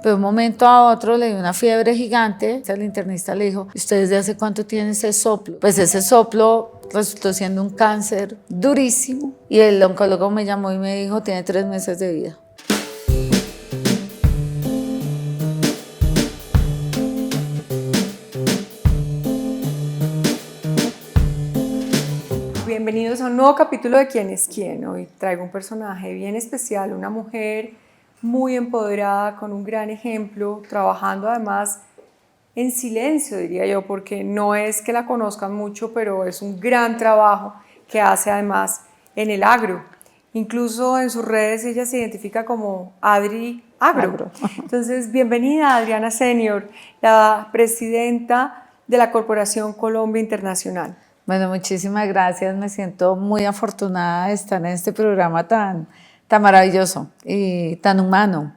Pero de un momento a otro le dio una fiebre gigante. El internista le dijo, ¿usted desde hace cuánto tiene ese soplo? Pues ese soplo resultó siendo un cáncer durísimo. Y el oncólogo me llamó y me dijo, tiene 3 meses de vida. Bienvenidos a un nuevo capítulo de ¿Quién es quién? Hoy traigo un personaje bien especial, una mujer muy empoderada, con un gran ejemplo, trabajando además en silencio, diría yo, porque no es que la conozcan mucho, pero es un gran trabajo que hace además en el agro. Incluso en sus redes ella se identifica como Adri Agro. Entonces, bienvenida Adriana Senior, la presidenta de la Corporación Colombia Internacional. Bueno, muchísimas gracias. Me siento muy afortunada de estar en este programa tan maravilloso y tan humano,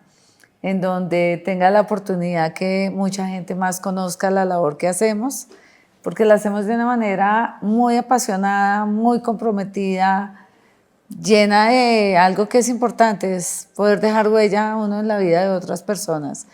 en donde tenga la oportunidad que mucha gente más conozca la labor que hacemos, porque la hacemos de una manera muy apasionada, muy comprometida, llena de algo que es importante, es poder dejar huella uno en la vida de otras personas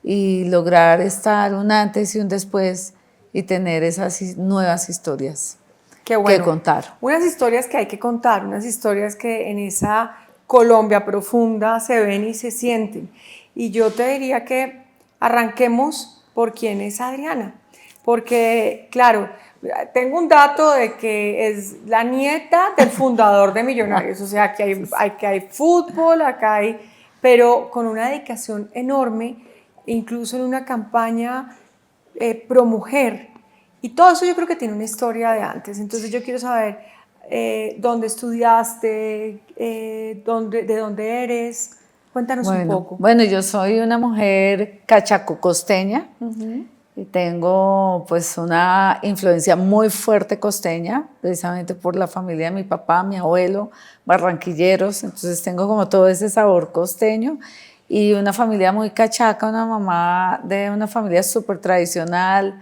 y lograr estar un antes y un después y tener esas nuevas historias Qué bueno. que contar. Unas historias que hay que contar, unas historias que en esa Colombia profunda se ven y se sienten. Y yo te diría que arranquemos por quién es Adriana, porque claro, tengo un dato de que es la nieta del fundador de Millonarios, o sea, que hay fútbol, acá hay, pero con una dedicación enorme, incluso en una campaña pro mujer. Y todo eso yo creo que tiene una historia de antes. Entonces yo quiero saber dónde estudiaste, de dónde eres. Cuéntanos un poco. Bueno, yo soy una mujer cachaco-costeña y tengo pues una influencia muy fuerte costeña, precisamente por la familia de mi papá, mi abuelo, barranquilleros, entonces tengo como todo ese sabor costeño y una familia muy cachaca, una mamá de una familia súper tradicional,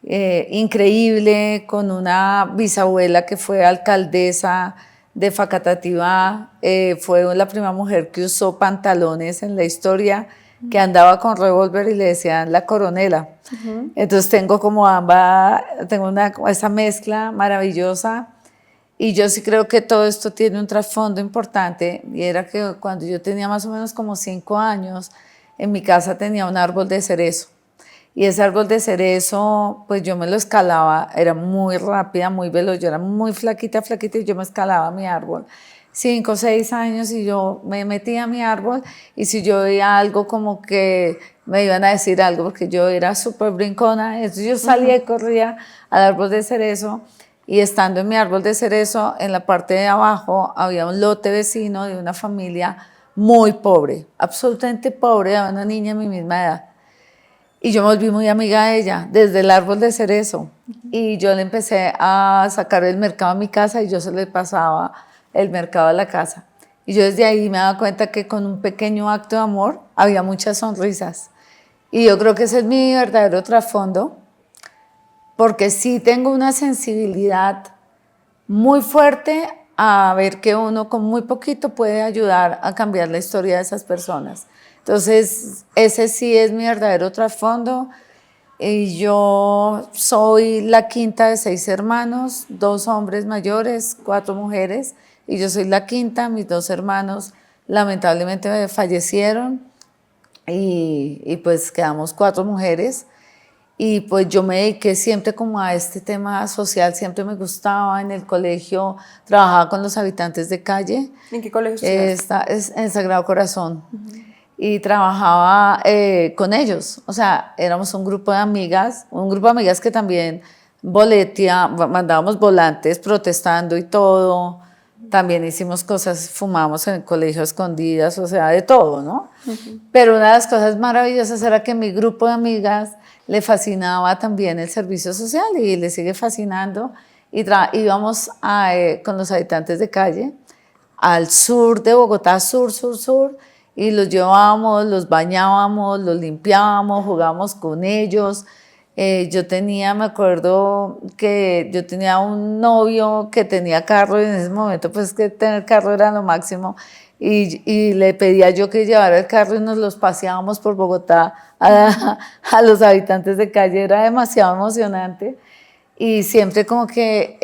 increíble, con una bisabuela que fue alcaldesa de Facatativá, fue la primera mujer que usó pantalones en la historia, que andaba con revólver y le decían la coronela. Entonces tengo como tengo esa mezcla maravillosa y yo sí creo que todo esto tiene un trasfondo importante y era que cuando yo tenía más o menos como 5 años, en mi casa tenía un árbol de cerezo. Y ese árbol de cerezo, pues yo me lo escalaba, era muy rápida, muy veloz, yo era muy flaquita y yo me escalaba mi árbol. 5 o 6 años y yo me metía a mi árbol y si yo veía algo como que me iban a decir algo porque yo era súper brincona, entonces yo salía y corría al árbol de cerezo y estando en mi árbol de cerezo, en la parte de abajo había un lote vecino de una familia muy pobre, absolutamente pobre, de una niña de mi misma edad. Y yo me volví muy amiga de ella, desde el árbol de cerezo. Y yo le empecé a sacar el mercado a mi casa y yo se le pasaba el mercado a la casa. Y yo desde ahí me daba cuenta que con un pequeño acto de amor había muchas sonrisas. Y yo creo que ese es mi verdadero trasfondo, porque sí tengo una sensibilidad muy fuerte a ver que uno con muy poquito puede ayudar a cambiar la historia de esas personas. Entonces, ese sí es mi verdadero trasfondo. Y yo soy la quinta de 6 hermanos, 2 hombres mayores, 4 mujeres, y yo soy la quinta. Mis 2 hermanos lamentablemente fallecieron y pues quedamos 4 mujeres. Y pues yo me dediqué siempre como a este tema social, siempre me gustaba. En el colegio trabajaba con los habitantes de calle. ¿En qué colegio estudiaste? En Sagrado Corazón. Y trabajaba con ellos, o sea, éramos un grupo de amigas que también mandábamos volantes protestando y todo, también hicimos cosas, fumábamos en el colegio a escondidas, o sea, de todo, ¿no? Pero una de las cosas maravillosas era que mi grupo de amigas le fascinaba también el servicio social y le sigue fascinando, y íbamos con los habitantes de calle al sur de Bogotá, sur, y los llevábamos, los bañábamos, los limpiábamos, jugábamos con ellos. Me acuerdo que yo tenía un novio que tenía carro y en ese momento pues que tener carro era lo máximo y le pedía yo que llevara el carro y nos los paseábamos por Bogotá a los habitantes de calle, era demasiado emocionante. Y siempre como que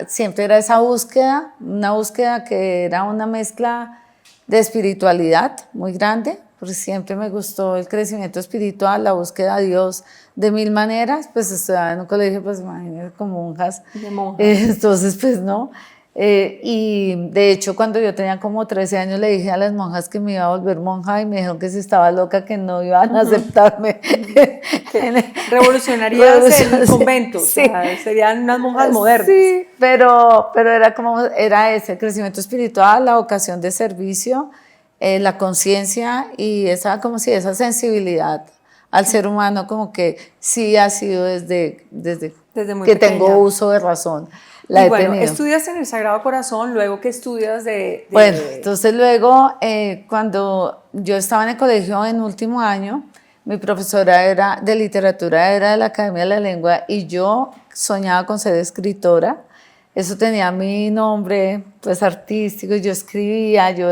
siempre era esa búsqueda, una búsqueda que era una mezcla de espiritualidad muy grande, porque siempre me gustó el crecimiento espiritual, la búsqueda de Dios de mil maneras. Pues estudiaba en un colegio, pues imagínense, con monjas. De monjas. Entonces, pues no. Y de hecho, cuando yo tenía como 13 años, le dije a las monjas que me iba a volver monja y me dijeron que si estaba loca, que no iban a aceptarme. Revolucionarías el convento, sí. O sea, serían unas monjas modernas. Sí, pero era ese crecimiento espiritual, la vocación de servicio, la conciencia y esa sensibilidad al ser humano, como que sí ha sido desde muy que pequeña. Tengo uso de razón. Y bueno, estudias en el Sagrado Corazón, luego ¿qué estudias Bueno, entonces luego, cuando yo estaba en el colegio en último año, mi profesora era de literatura, era de la Academia de la Lengua, y yo soñaba con ser escritora. Eso tenía mi nombre, pues, artístico, y yo escribía, yo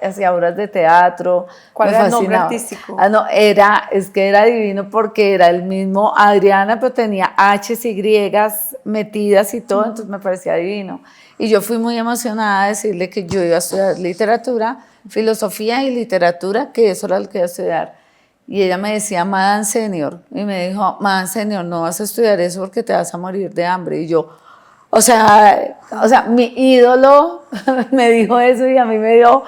hacía obras de teatro. ¿Cuál era el nombre artístico? Es que era divino porque era el mismo Adriana, pero tenía H's y G's metidas y todo, entonces me parecía divino. Y yo fui muy emocionada a decirle que yo iba a estudiar literatura, filosofía y literatura, que eso era lo que iba a estudiar. Y ella me decía, Madame Senior, y me dijo, Madame Senior, no vas a estudiar eso porque te vas a morir de hambre. Y yo, o sea, mi ídolo me dijo eso y a mí me dio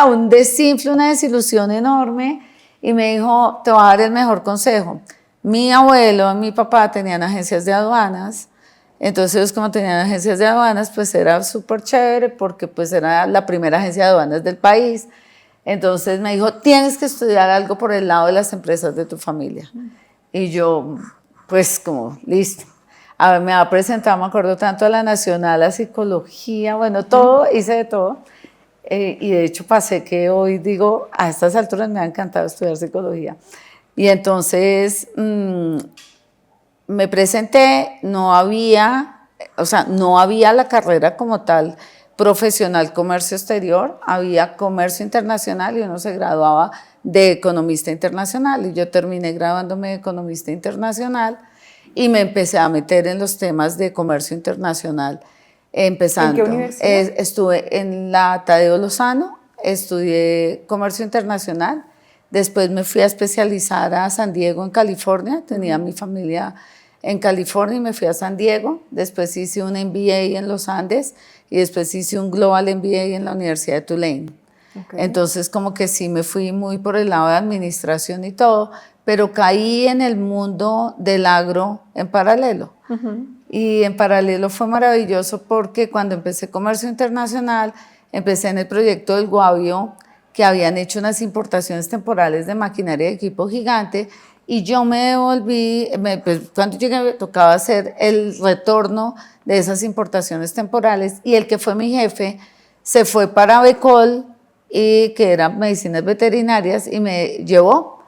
un desinfle, una desilusión enorme, y me dijo, te voy a dar el mejor consejo. Mi abuelo y mi papá tenían agencias de aduanas, entonces ellos, como tenían agencias de aduanas, pues era súper chévere porque pues era la primera agencia de aduanas del país. Entonces me dijo, tienes que estudiar algo por el lado de las empresas de tu familia. Y yo, pues como, listo. A ver, me ha presentado, me acuerdo tanto a la Nacional, a Psicología, bueno, todo, hice de todo. Y de hecho pasé que hoy digo, a estas alturas me ha encantado estudiar Psicología. Y entonces me presenté, no había la carrera como tal profesional comercio exterior, había comercio internacional y uno se graduaba de economista internacional, y yo terminé graduándome de economista internacional y me empecé a meter en los temas de comercio internacional. Empezando, ¿En qué universidad? Estuve en la Tadeo Lozano, estudié comercio internacional, después me fui a especializar a San Diego, en California, tenía mi familia en California y me fui a San Diego, después hice un MBA en los Andes y después hice un Global MBA en la Universidad de Tulane. Okay. Entonces como que sí me fui muy por el lado de administración y todo, pero caí en el mundo del agro en paralelo. Y en paralelo fue maravilloso porque cuando empecé comercio internacional, empecé en el proyecto del Guavio, que habían hecho unas importaciones temporales de maquinaria de equipo gigante, y yo me devolví, pues, cuando llegué me tocaba hacer el retorno de esas importaciones temporales, y el que fue mi jefe se fue para Becol, que era medicinas veterinarias, y me llevó.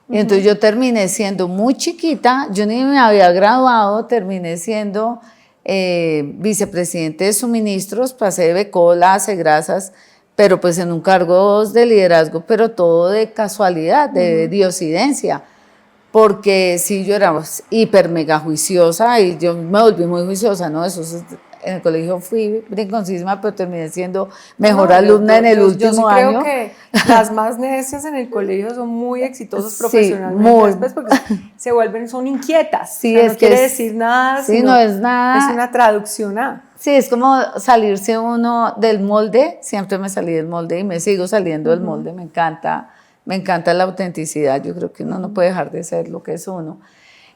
Y entonces yo terminé siendo muy chiquita, yo ni me había graduado, terminé siendo vicepresidente de suministros, pasé de Becol a Cegrasas, pero pues en un cargo de liderazgo, pero todo de casualidad, de diosidencia, porque sí, yo era hiper mega juiciosa y yo me volví muy juiciosa, ¿no? En el colegio fui brinconcísima, pero terminé siendo mejor alumna en el último año. Yo sí creo que las más necias en el colegio son muy exitosas profesionalmente, después porque son inquietas. Sí, o sea, no quiere decir nada, sí, no es nada. Es una traducción a. Sí, es como salirse uno del molde. Siempre me salí del molde y me sigo saliendo del molde. Me encanta la autenticidad. Yo creo que uno no puede dejar de ser lo que es uno.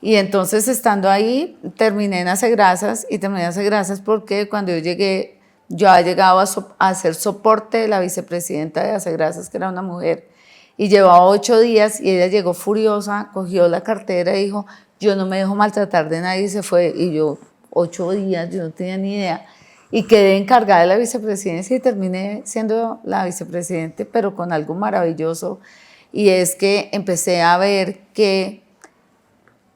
Y entonces, estando ahí, terminé en Acegrasas, y terminé en Acegrasas porque cuando yo llegué, yo había llegado a hacer soporte de la vicepresidenta de Acegrasas, que era una mujer, y llevaba 8 días, y ella llegó furiosa, cogió la cartera y dijo, yo no me dejo maltratar de nadie, y se fue. Y yo, 8 días, yo no tenía ni idea, y quedé encargada de la vicepresidencia y terminé siendo la vicepresidente, pero con algo maravilloso, y es que empecé a ver que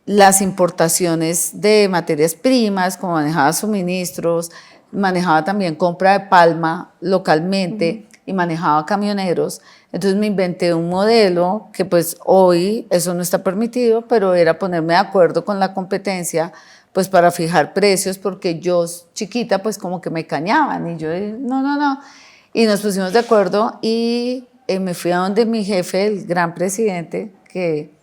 las importaciones de materias primas, como manejaba suministros, manejaba también compra de palma localmente, y manejaba camioneros. Entonces me inventé un modelo que pues hoy eso no está permitido, pero era ponerme de acuerdo con la competencia pues para fijar precios, porque yo chiquita pues como que me cañaban y yo no. Y nos pusimos de acuerdo y me fui a donde mi jefe, el gran presidente, que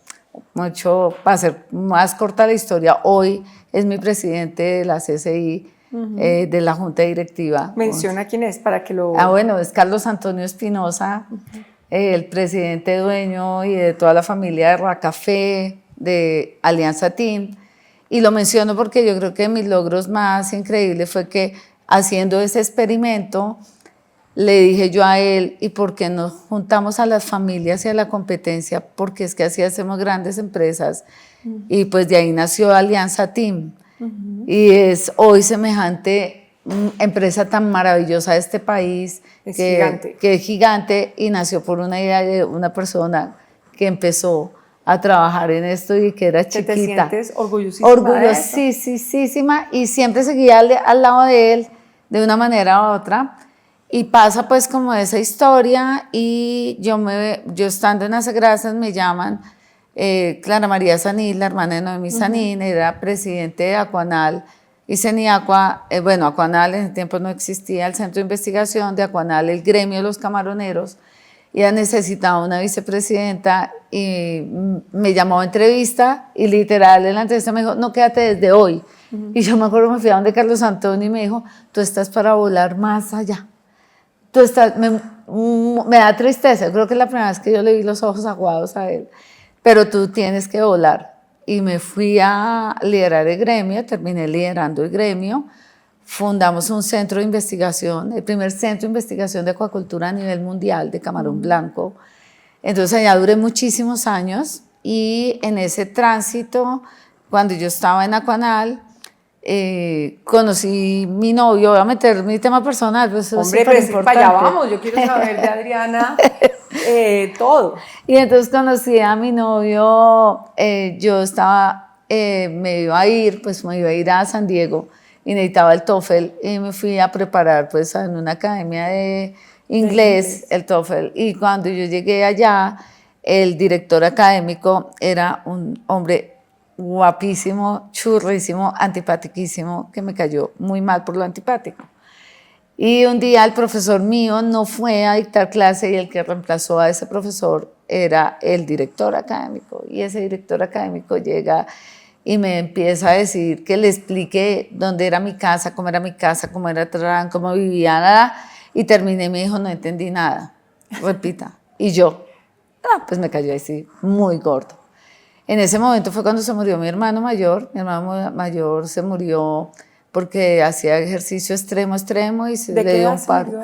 mucho, para hacer más corta la historia, hoy es mi presidente de la CCI, de la Junta Directiva. Menciona quién es para que lo... Bueno, es Carlos Antonio Espinosa, el presidente dueño y de toda la familia de Racafé, de Alianza Team. Y lo menciono porque yo creo que mis logros más increíbles fue que haciendo ese experimento, le dije yo a él, ¿y por qué nos juntamos a las familias y a la competencia? Porque es que así hacemos grandes empresas. Y pues de ahí nació Alianza Team. Y es hoy semejante empresa tan maravillosa de este país, que es gigante, y nació por una idea de una persona que empezó a trabajar en esto y que era chiquita. ¿Te sientes orgullosísima? Orgullosísima, y siempre seguía al lado de él de una manera u otra. Y pasa pues como esa historia, y yo estando en Hace Grasas me llaman, Clara María Sanín, la hermana de Noemí Sanín, era presidente de Acuanal y Ceniacua. Bueno, Acuanal en ese tiempo no existía, el centro de investigación de Acuanal, el gremio de los camaroneros, y ella necesitaba una vicepresidenta y me llamó a entrevista, y literal en la entrevista me dijo, no, quédate desde hoy. Y yo me acuerdo, me fui a donde Carlos Antonio y me dijo, tú estás para volar más allá. Me da tristeza, creo que es la primera vez que yo le vi los ojos aguados a él, pero tú tienes que volar. Y me fui a liderar el gremio, terminé liderando el gremio, fundamos un centro de investigación, el primer centro de investigación de acuacultura a nivel mundial de camarón blanco. Entonces allá duré muchísimos años, y en ese tránsito, cuando yo estaba en Acuanal, conocí mi novio. Voy a meter mi tema personal, pero eso hombre, es pero importante. para allá vamos, yo quiero saber de Adriana todo. Y entonces conocí a mi novio, yo estaba, me iba a ir a San Diego y necesitaba el TOEFL, y me fui a preparar pues en una academia de inglés, el TOEFL. Y cuando yo llegué allá, el director académico era un hombre guapísimo, churrísimo, antipatiquísimo, que me cayó muy mal por lo antipático. Y un día el profesor mío no fue a dictar clase, y el que reemplazó a ese profesor era el director académico. Y ese director académico llega y me empieza a decir que le explique dónde era mi casa, cómo era cómo vivía, nada. Y terminé y me dijo, no entendí nada, repita. Y yo, pues me cayó así, muy gordo. En ese momento fue cuando se murió mi hermano mayor. Mi hermano mayor se murió porque hacía ejercicio extremo y se le dio un paro.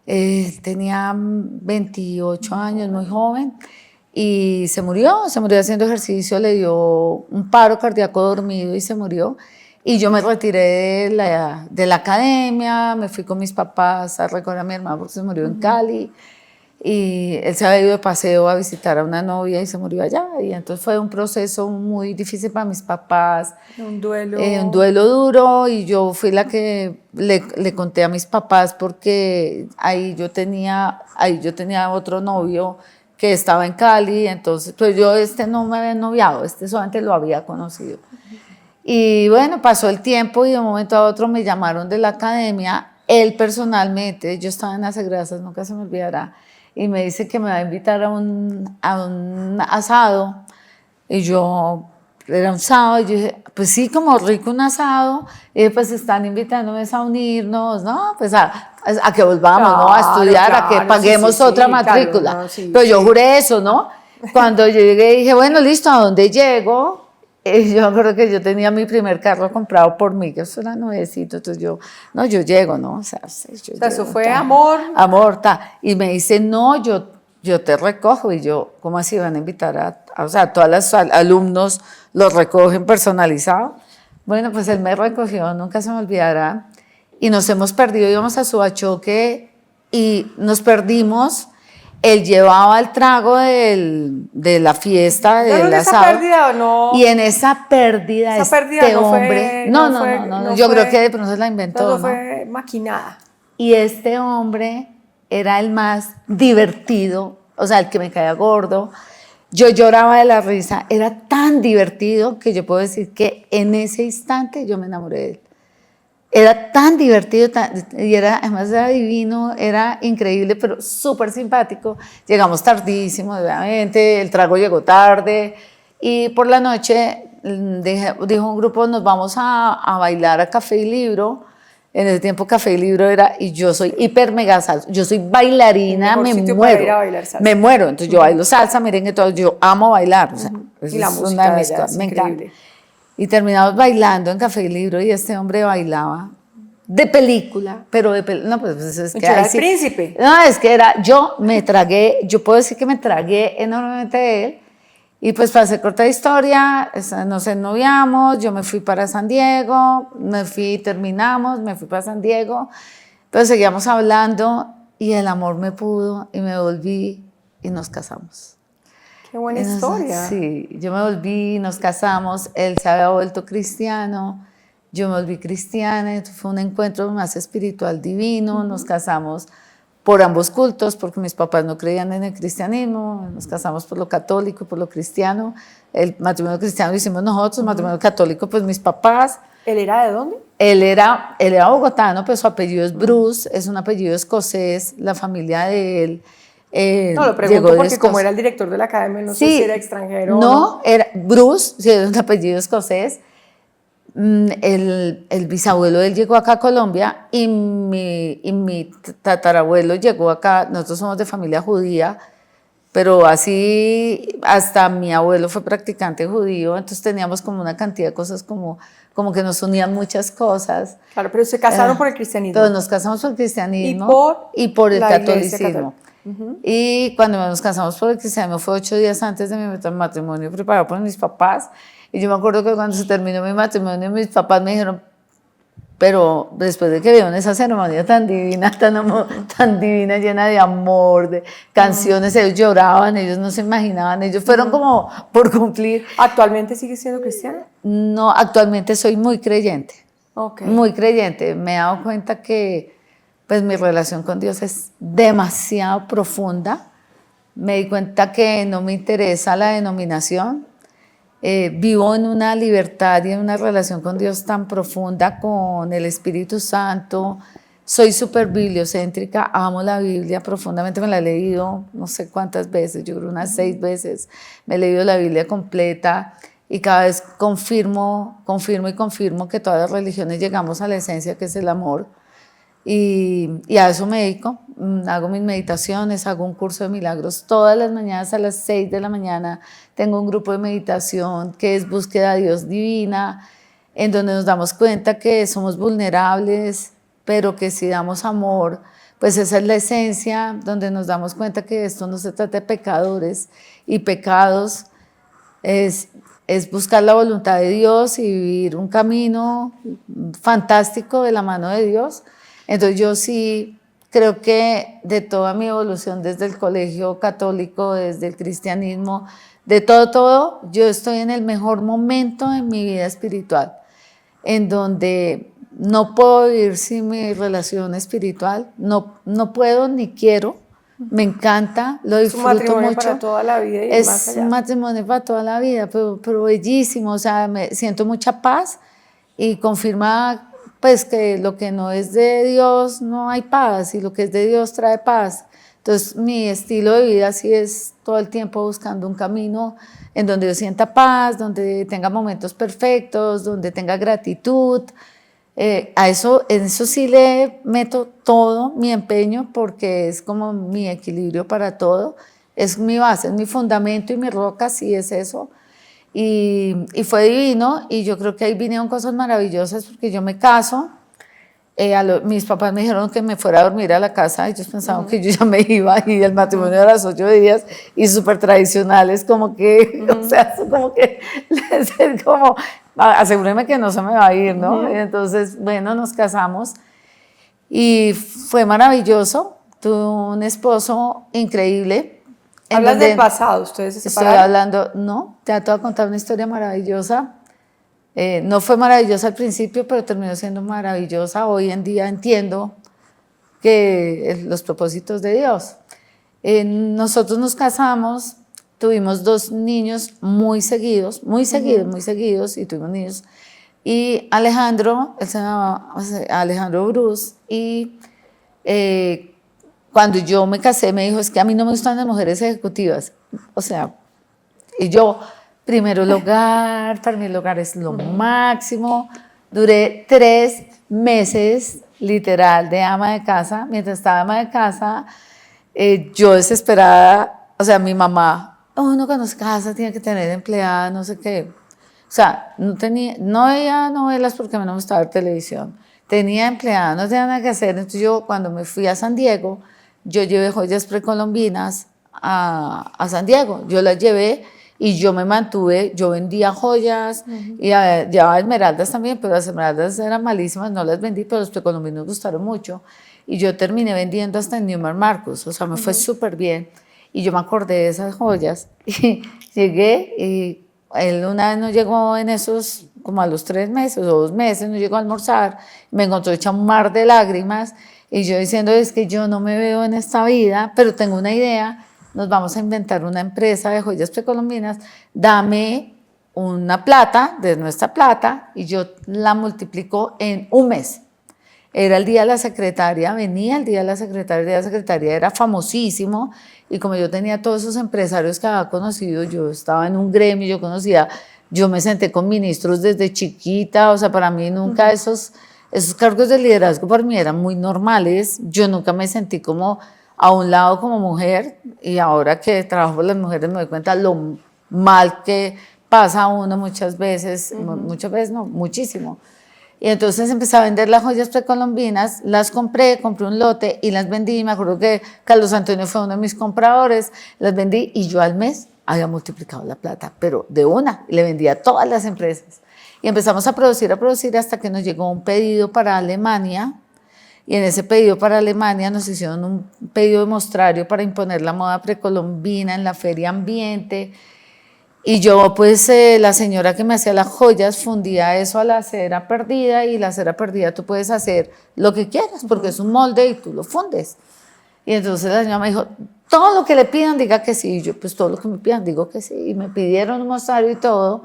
Él tenía 28 años, muy joven, y se murió haciendo ejercicio, le dio un paro cardíaco dormido y se murió. Y yo me retiré de la academia, me fui con mis papás a recoger a mi hermano porque se murió en Cali. Y él se había ido de paseo a visitar a una novia y se murió allá. Y entonces fue un proceso muy difícil para mis papás. Un duelo. Un duelo duro, y yo fui la que le conté a mis papás, porque ahí yo tenía otro novio que estaba en Cali. Entonces pues yo no me había noviado, solamente lo había conocido. Y bueno, pasó el tiempo y de un momento a otro me llamaron de la academia, él personalmente, yo estaba en Hace Grasas, nunca se me olvidará, y me dice que me va a invitar a un asado. Y yo, era un sábado, y yo dije, pues sí, como rico un asado, y pues están invitándome a unirnos, ¿no? Pues a que volvamos, claro, ¿no? A estudiar, a que paguemos otra matrícula. Claro, no, pero yo juré eso, ¿no? Cuando yo llegué dije, bueno, listo, ¿a dónde llego? Yo me acuerdo que yo tenía mi primer carro comprado por mí, que eso era nuevecito, entonces yo llego, ¿no? O sea, eso fue amor. Amor, y me dice, no, yo te recojo. Y yo, ¿cómo así van a invitar o sea, todos los alumnos los recogen personalizado? Bueno, pues él me recogió, nunca se me olvidará, y nos hemos perdido, íbamos a Suachoque y nos perdimos. Él llevaba el trago de la fiesta, del asado. ¿Esa pérdida o no? Y en esa pérdida hombre... No, yo creo que de pronto se la inventó, no fue maquinada. Y este hombre era el más divertido, o sea, el que me caía gordo. Yo lloraba de la risa, era tan divertido que yo puedo decir que en ese instante yo me enamoré de él. Era tan divertido y además era divino, era increíble, pero súper simpático. Llegamos tardísimo, obviamente, el trago llegó tarde y por la noche dijo un grupo, nos vamos a bailar a Café y Libro. En ese tiempo Café y Libro era, y yo soy hiper mega salsa, yo soy bailarina, me muero, ir a bailar salsa. Me muero, entonces yo bailo salsa, merengue, todo, yo amo bailar, o sea, y la es música una de mis cosas, es me increíble. encanta. Y terminamos bailando en Café y Libro y este hombre bailaba de película, pero no, pues es que era el príncipe. No, es que era, yo puedo decir que me tragué enormemente de él. Y pues para hacer corta historia, nos ennoviamos, yo me fui para San Diego, terminamos, me fui para San Diego, pero seguíamos hablando y el amor me pudo y me volví y nos casamos. Qué buena historia. Sí, yo me volví, nos casamos, él se había vuelto cristiano, yo me volví cristiana, fue un encuentro más espiritual divino, nos casamos por ambos cultos, porque mis papás no creían en el cristianismo, nos casamos por lo católico y por lo cristiano. El matrimonio cristiano lo hicimos nosotros, el matrimonio católico pues mis papás. ¿Él era de dónde? Él era bogotano, pero su apellido es Bruce, es un apellido escocés, la familia de él. No, lo pregunto porque como era el director de la academia, no sé si era extranjero o no. Era Bruce, sí, es un apellido escocés. El bisabuelo de él llegó acá a Colombia y mi tatarabuelo llegó acá. Nosotros somos de familia judía, pero así hasta mi abuelo fue practicante judío, entonces teníamos como una cantidad de cosas como que nos unían muchas cosas. Pero se casaron por el cristianismo. Entonces nos casamos por el cristianismo y por el catolicismo. Y cuando nos casamos por el cristianismo fue 8 días antes de mi matrimonio preparado por mis papás. Y yo me acuerdo que cuando se terminó mi matrimonio, mis papás me dijeron, pero después de que vieron esa ceremonia tan divina, tan divina, llena de amor, de canciones, ellos lloraban, ellos no se imaginaban, ellos fueron como por cumplir. ¿Actualmente sigues siendo cristiana? No, actualmente soy muy creyente, okay. Muy creyente. Me he dado cuenta que pues mi relación con Dios es demasiado profunda. Me di cuenta que no me interesa la denominación. Vivo en una libertad y en una relación con Dios tan profunda, con el Espíritu Santo. Soy súper bibliocéntrica, amo la Biblia profundamente, me la he leído no sé cuántas veces, yo creo unas 6 veces, me he leído la Biblia completa y cada vez confirmo que todas las religiones llegamos a la esencia que es el amor. Y a eso me dedico, hago mis meditaciones, hago un curso de milagros todas las mañanas a las 6 de la mañana, tengo un grupo de meditación que es búsqueda de Dios divina, en donde nos damos cuenta que somos vulnerables, pero que si damos amor, pues esa es la esencia, donde nos damos cuenta que esto no se trata de pecadores y pecados, es buscar la voluntad de Dios y vivir un camino fantástico de la mano de Dios. Entonces yo sí creo que de toda mi evolución desde el colegio católico, desde el cristianismo, de todo, yo estoy en el mejor momento en mi vida espiritual, en donde no puedo vivir sin mi relación espiritual, no puedo ni quiero, me encanta, lo disfruto mucho. Es un matrimonio para toda la vida y más allá. Es un matrimonio para toda la vida, pero bellísimo, o sea, me siento mucha paz y confirma pues que lo que no es de Dios no hay paz y lo que es de Dios trae paz. Entonces mi estilo de vida sí es todo el tiempo buscando un camino en donde yo sienta paz, donde tenga momentos perfectos, donde tenga gratitud. En eso sí le meto todo mi empeño porque es como mi equilibrio para todo. Es mi base, es mi fundamento y mi roca, sí es eso. Y fue divino y yo creo que ahí vinieron cosas maravillosas porque yo me caso, mis papás me dijeron que me fuera a dormir a la casa, ellos pensaban que yo ya me iba y el matrimonio era los 8 días y súper tradicionales como que, o sea, como que es como, asegúreme que no se me va a ir, ¿no? Y entonces, bueno, nos casamos y fue maravilloso, tuve un esposo increíble. ¿Hablas del pasado? ¿Ustedes se separaron? Estoy hablando, no, te voy a contar una historia maravillosa. No fue maravillosa al principio, pero terminó siendo maravillosa. Hoy en día entiendo que los propósitos de Dios. Nosotros nos casamos, tuvimos 2 niños muy seguidos, y tuvimos niños. Y Alejandro, él se llamaba Alejandro Bruce, y cuando yo me casé me dijo, es que a mí no me gustan las mujeres ejecutivas. O sea, y yo, primero el hogar, para mí el hogar es lo máximo. Duré 3 meses, literal, de ama de casa. Mientras estaba ama de casa, yo desesperada, o sea, mi mamá, uno cuando se casa tiene que tener empleada, no sé qué. O sea, no veía novelas porque a mí no me gustaba ver televisión. Tenía empleada, no tenía nada que hacer. Entonces yo, cuando me fui a San Diego, yo llevé joyas precolombinas a San Diego. Yo las llevé y yo me mantuve, yo vendía joyas y llevaba esmeraldas también, pero las esmeraldas eran malísimas, no las vendí, pero los precolombinos gustaron mucho. Y yo terminé vendiendo hasta en Newman Marcus, o sea, me fue súper bien. Y yo me acordé de esas joyas y llegué y él una vez no llegó en esos, como a los 3 meses o 2 meses, no llegó a almorzar, me encontró hecha un mar de lágrimas y yo diciendo, es que yo no me veo en esta vida, pero tengo una idea, nos vamos a inventar una empresa de joyas precolombinas, dame una plata, de nuestra plata, y yo la multiplico en un mes. Era el día de la secretaria, venía el día de la secretaria era famosísimo, y como yo tenía todos esos empresarios que había conocido, yo estaba en un gremio, yo me senté con ministros desde chiquita, o sea, para mí nunca esos cargos de liderazgo para mí eran muy normales, yo nunca me sentí como a un lado como mujer, y ahora que trabajo con las mujeres me doy cuenta lo mal que pasa uno muchas veces no, muchísimo. Y entonces empecé a vender las joyas precolombinas, las compré un lote y las vendí. Me acuerdo que Carlos Antonio fue uno de mis compradores, las vendí y yo al mes había multiplicado la plata, pero de una, y le vendía a todas las empresas. Y empezamos a producir hasta que nos llegó un pedido para Alemania, y en ese pedido para Alemania nos hicieron un pedido de mostrario para imponer la moda precolombina en la Feria Ambiente. Y yo, pues, la señora que me hacía las joyas fundía eso a la cera perdida, y la cera perdida tú puedes hacer lo que quieras porque es un molde y tú lo fundes. Y entonces la señora me dijo, todo lo que le pidan diga que sí. Y yo, pues todo lo que me pidan digo que sí. Y me pidieron un mostrario y todo.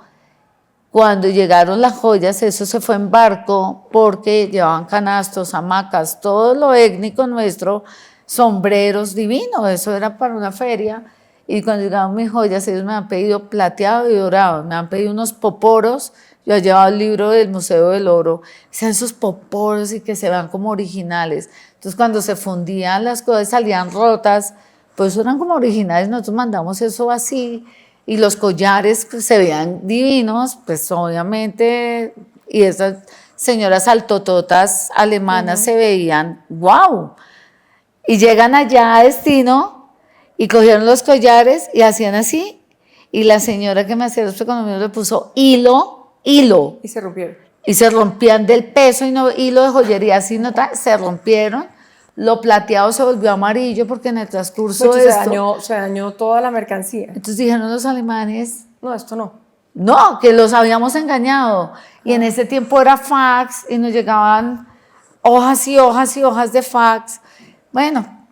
Cuando llegaron las joyas, eso se fue en barco porque llevaban canastos, hamacas, todo lo étnico nuestro, sombreros divinos, eso era para una feria. Y cuando llegaron mis joyas, ellos me han pedido plateado y dorado, me han pedido unos poporos. Yo he llevado el libro del Museo del Oro, sean esos poporos y que se vean como originales. Entonces, cuando se fundían las cosas, salían rotas, pues eran como originales, nosotros mandamos eso así. Y los collares pues, se veían divinos, pues obviamente, y esas señoras altototas alemanas se veían, wow. Y llegan allá a destino y cogieron los collares y hacían así, y la señora que me hacía los precolombinos le puso hilo. Y se rompieron. Y se rompían del peso, y no hilo de joyería, así no se rompieron. Lo plateado se volvió amarillo porque en el transcurso de esto se dañó toda la mercancía. Entonces dijeron los alemanes, no, esto no. No, que los habíamos engañado. Y en ese tiempo era fax y nos llegaban hojas y hojas y hojas de fax. Bueno,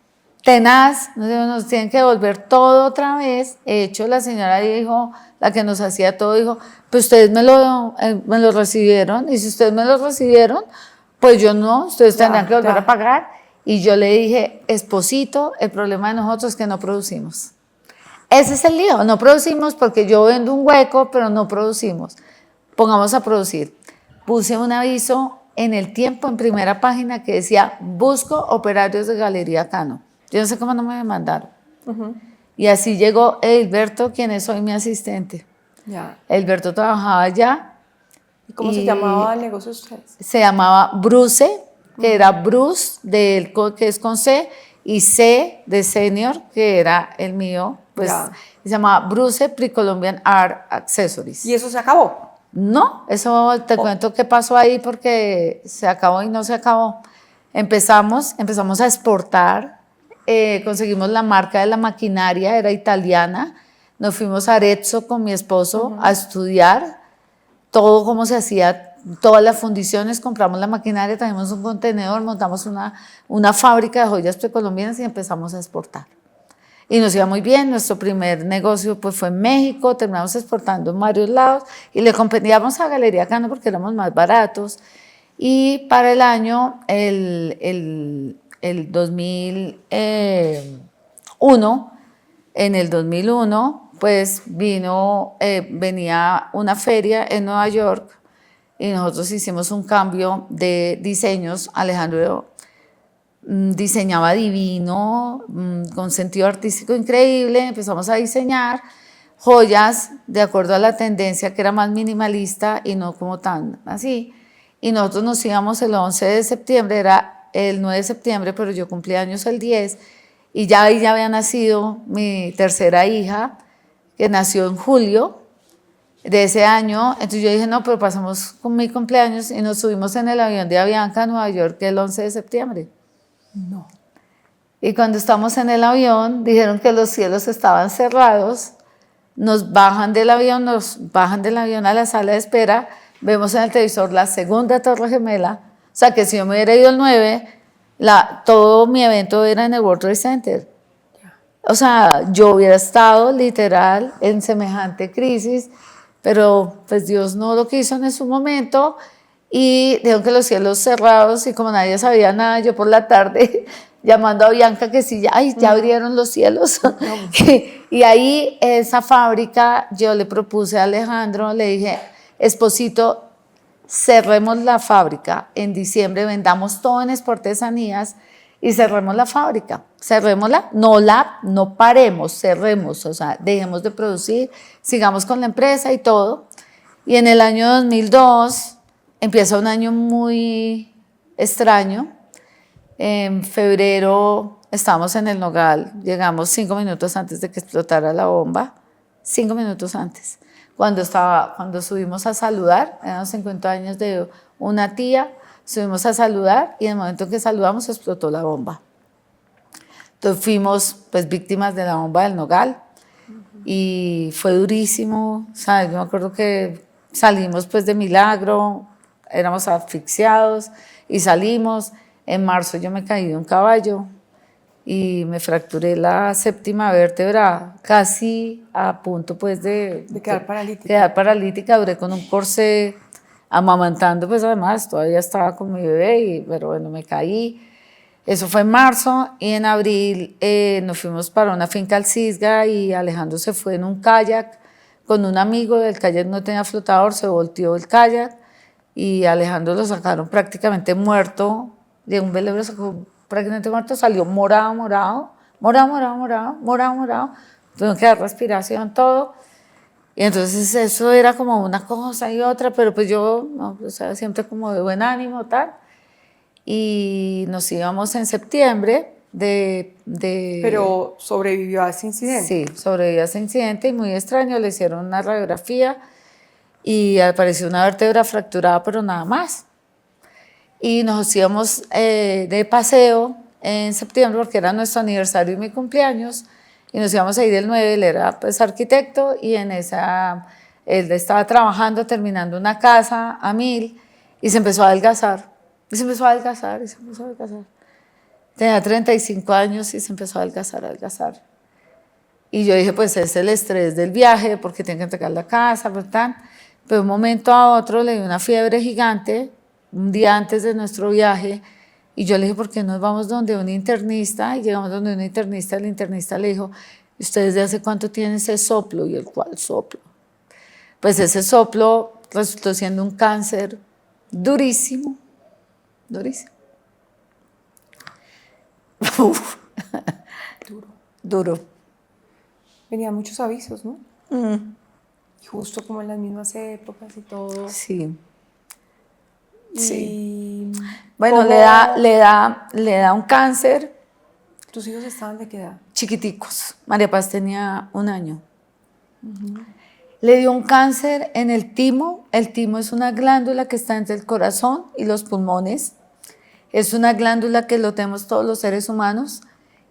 tenaz, nos tienen que devolver todo otra vez. De hecho, la señora dijo, la que nos hacía todo, dijo, pues ustedes me lo recibieron, y si ustedes me lo recibieron, pues yo no, ustedes tendrán que volver a pagar. Y yo le dije, esposito, el problema de nosotros es que no producimos. Ese es el lío, no producimos porque yo vendo un hueco, pero no producimos. Pongamos a producir. Puse un aviso en El Tiempo, en primera página, que decía, busco operarios de Galería Cano. Yo no sé cómo no me mandaron. Y así llegó Edilberto, quien es hoy mi asistente. Edilberto trabajaba allá. ¿Y cómo se llamaba el negocio de ustedes? Se llamaba Bruce, que era Bruce, que es con C, y C de Senior, que era el mío, pues se llamaba Bruce Pre-Colombian Art Accessories. ¿Y eso se acabó? No, eso te cuento qué pasó ahí, porque se acabó y no se acabó. Empezamos a exportar, conseguimos la marca de la maquinaria, era italiana, nos fuimos a Arezzo con mi esposo a estudiar todo cómo se hacía todas las fundiciones, compramos la maquinaria, trajimos un contenedor, montamos una fábrica de joyas precolombianas y empezamos a exportar. Y nos iba muy bien, nuestro primer negocio pues fue en México, terminamos exportando en varios lados y le competíamos a Galería Cano porque éramos más baratos. Y para el año, el 2001, en el 2001, pues venía una feria en Nueva York y nosotros hicimos un cambio de diseños. Alejandro diseñaba divino, con sentido artístico increíble, empezamos a diseñar joyas de acuerdo a la tendencia que era más minimalista y no como tan así. Y nosotros nos íbamos el 11 de septiembre, era el 9 de septiembre, pero yo cumplí años el 10, y ya ahí ya había nacido mi tercera hija, que nació en julio de ese año. Entonces yo dije, no, pero pasamos con mi cumpleaños y nos subimos en el avión de Avianca a Nueva York el 11 de septiembre. No. Y cuando estamos en el avión, dijeron que los cielos estaban cerrados, nos bajan del avión a la sala de espera, vemos en el televisor la segunda Torre Gemela, o sea que si yo me hubiera ido el 9, todo mi evento era en el World Trade Center. O sea, yo hubiera estado literal en semejante crisis, pero pues Dios no lo quiso en su momento y dijeron que los cielos cerrados y como nadie sabía nada, yo por la tarde llamando a Bianca que sí, ya abrieron los cielos. Y ahí esa fábrica yo le propuse a Alejandro, le dije, esposito, cerremos la fábrica en diciembre, vendamos todo en Exportesanías y cerremos la fábrica, cerrémosla, no paremos, cerremos, o sea, dejemos de producir, sigamos con la empresa y todo. Y en el año 2002 empieza un año muy extraño. En febrero estábamos en el Nogal, llegamos 5 minutos antes de que explotara la bomba, 5 minutos antes. Cuando subimos a saludar, eran 50 años de una tía, subimos a saludar y en el momento en que saludamos explotó la bomba. Entonces fuimos pues víctimas de la bomba del Nogal y fue durísimo, ¿sabes? Yo me acuerdo que salimos pues de milagro, éramos asfixiados y salimos. En marzo yo me caí de un caballo y me fracturé la séptima vértebra, casi a punto pues de quedar paralítica. Duré con un corsé amamantando, pues además todavía estaba con mi bebé, pero bueno, me caí. Eso fue en marzo y en abril nos fuimos para una finca al Cisga y Alejandro se fue en un kayak con un amigo. El kayak no tenía flotador, se volteó el kayak y Alejandro lo sacaron prácticamente muerto. De un velero sacó prácticamente muerto, salió morado, tuvo que dar respiración, todo. Y entonces eso era como una cosa y otra, pero pues yo, no, o sea, siempre como de buen ánimo, tal. Y nos íbamos en septiembre Pero sobrevivió a ese incidente. Sí, sobrevivió a ese incidente y muy extraño, le hicieron una radiografía y apareció una vértebra fracturada, pero nada más. Y nos íbamos de paseo en septiembre porque era nuestro aniversario y mi cumpleaños y nos íbamos a ir el 9, él era pues arquitecto y él estaba trabajando, terminando una casa a 1000 y se empezó a adelgazar, Tenía 35 años y se empezó a adelgazar. Y yo dije, pues es el estrés del viaje porque tiene que entregar la casa, pero de un momento a otro le dio una fiebre gigante, un día antes de nuestro viaje, y yo le dije, ¿por qué nos vamos donde un internista? Y llegamos donde un internista, el internista le dijo, ¿ustedes de hace cuánto tienen ese soplo? Y él, ¿cuál soplo? Pues ese soplo resultó siendo un cáncer durísimo. Duro. Venían muchos avisos, ¿no? Y justo como en las mismas épocas y todo. Sí. Sí. Bueno, le da un cáncer. ¿Tus hijos estaban de qué edad? Chiquiticos. María Paz tenía 1 año. Le dio un cáncer en el timo. El timo es una glándula que está entre el corazón y los pulmones. Es una glándula que lo tenemos todos los seres humanos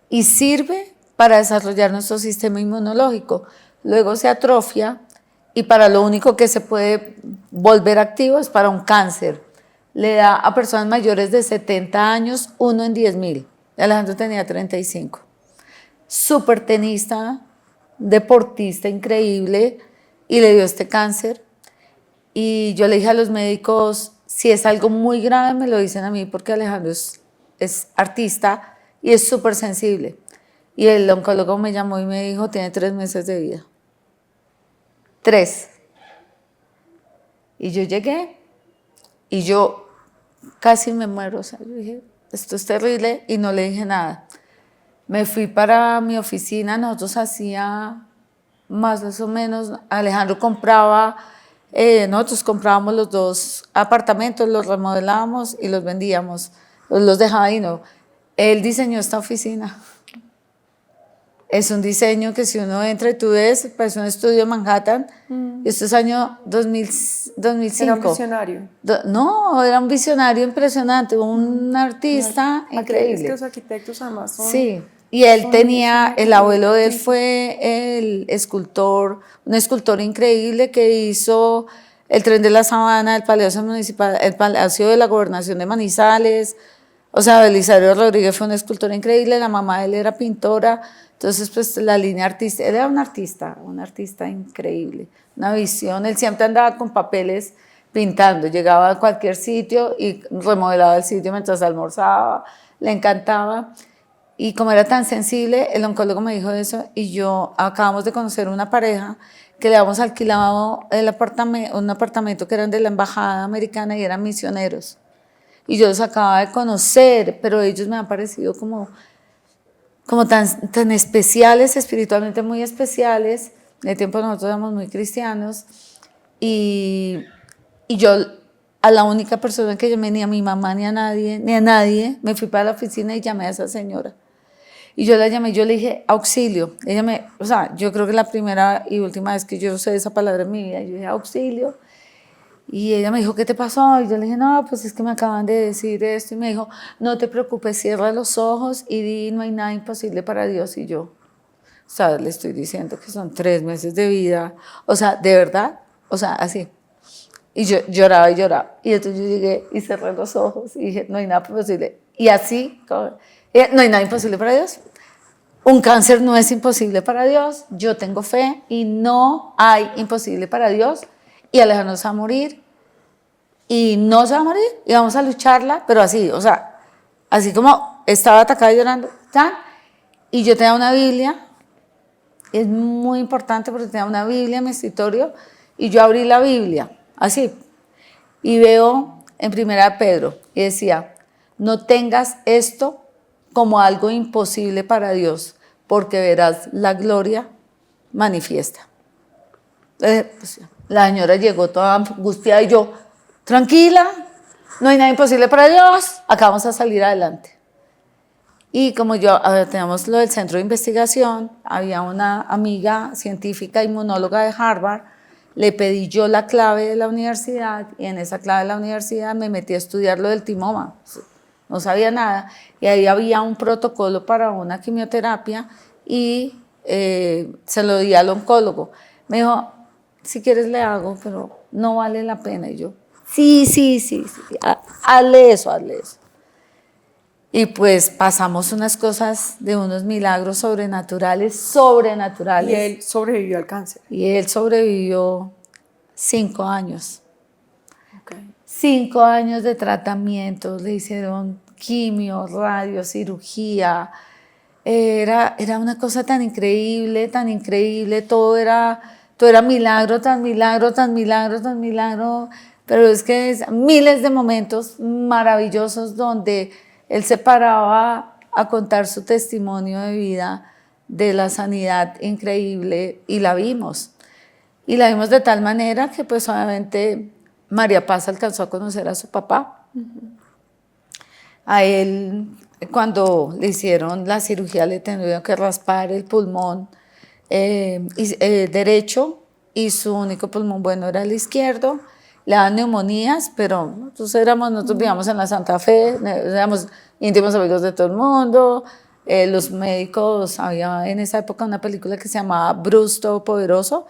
y sirve para desarrollar nuestro sistema inmunológico. Luego se atrofia y para lo único que se puede volver activo es para un cáncer. Le da a personas mayores de 70 años 1 en 10.000. Alejandro tenía 35. Súper tenista, deportista increíble, y le dio este cáncer. Y yo le dije a los médicos, si es algo muy grave me lo dicen a mí, porque Alejandro es artista y es súper sensible. Y el oncólogo me llamó y me dijo, tiene 3 meses de vida. 3. Y yo llegué y yo casi me muero. O sea, yo dije, esto es terrible, y no le dije nada. Me fui para mi oficina, nosotros hacía más o menos, Alejandro compraba, nosotros comprábamos los 2 apartamentos, los remodelábamos y los vendíamos, los dejaba ahí, no. Él diseñó esta oficina. Es un diseño que si uno entra y tú ves, pues un estudio en Manhattan, y esto es año 2005. Era un visionario. No, era un visionario impresionante, un artista increíble. Es que los arquitectos además son... Sí, y él tenía, el abuelo de él fue el escultor, un escultor increíble que hizo el Tren de la Sabana, el Palacio Municipal, el Palacio de la Gobernación de Manizales. O sea, Belisario Rodríguez fue un escultor increíble, la mamá de él era pintora. Entonces, pues la línea artística, él era un artista increíble, una visión. Él siempre andaba con papeles pintando, llegaba a cualquier sitio y remodelaba el sitio mientras almorzaba, le encantaba. Y como era tan sensible, el oncólogo me dijo eso, y yo acabamos de conocer una pareja que le habíamos alquilado un apartamento que eran de la embajada americana y eran misioneros. Y yo los acababa de conocer, pero ellos me han parecido como tan especiales, espiritualmente muy especiales. En el tiempo nosotros éramos muy cristianos, y yo a la única persona que llamé, ni a mi mamá ni a nadie, me fui para la oficina y llamé a esa señora. Y yo la llamé, yo le dije, auxilio. O sea, yo creo que la primera y última vez que yo usé esa palabra en mi vida, yo dije, auxilio. Y ella me dijo, ¿qué te pasó? Y yo le dije, no, pues es que me acaban de decir esto. Y me dijo, no te preocupes, cierra los ojos y di, no hay nada imposible para Dios. Y yo, o sea, le estoy diciendo que son 3 meses de vida. O sea, de verdad, o sea, así. Y yo lloraba y lloraba. Y entonces yo llegué y cerré los ojos y dije, no hay nada imposible. Y así, no hay nada imposible para Dios. Un cáncer no es imposible para Dios. Yo tengo fe y no hay imposible para Dios. Y Alejandro se va a morir. Y no se va a morir. Y vamos a lucharla, pero así, o sea, así como estaba atacada llorando. ¿tan? Y yo tenía una Biblia. Es muy importante porque tenía una Biblia en mi escritorio. Y yo abrí la Biblia, así. Y veo en Primera de Pedro. Y decía, no tengas esto como algo imposible para Dios, porque verás la gloria manifiesta. Pues, la señora llegó toda angustiada y yo, tranquila, no hay nada imposible para Dios, acá vamos a salir adelante. Y como teníamos lo del centro de investigación, había una amiga científica, inmunóloga de Harvard, le pedí yo la clave de la universidad, y en esa clave de la universidad me metí a estudiar lo del timoma. No sabía nada, y ahí había un protocolo para una quimioterapia, y se lo di al oncólogo. Me dijo, si quieres le hago, pero no vale la pena. Y yo, sí, hazle eso. Y pues pasamos unas cosas de unos milagros sobrenaturales. Y él sobrevivió al cáncer. Y él sobrevivió 5 años. Okay. 5 años de tratamiento, le hicieron quimio, radio, cirugía. Era una cosa tan increíble, todo era milagro, tan milagro, pero es que es miles de momentos maravillosos donde él se paraba a contar su testimonio de vida, de la sanidad increíble, y la vimos. Y la vimos de tal manera que pues obviamente María Paz alcanzó a conocer a su papá. A él, cuando le hicieron la cirugía, le tuvieron que raspar el pulmón derecho, y su único pulmón bueno era el izquierdo. Le daban neumonías, pero nosotros vivíamos en la Santa Fe, éramos íntimos amigos de todo el mundo. Los médicos, había en esa época una película que se llamaba Bruce Todopoderoso,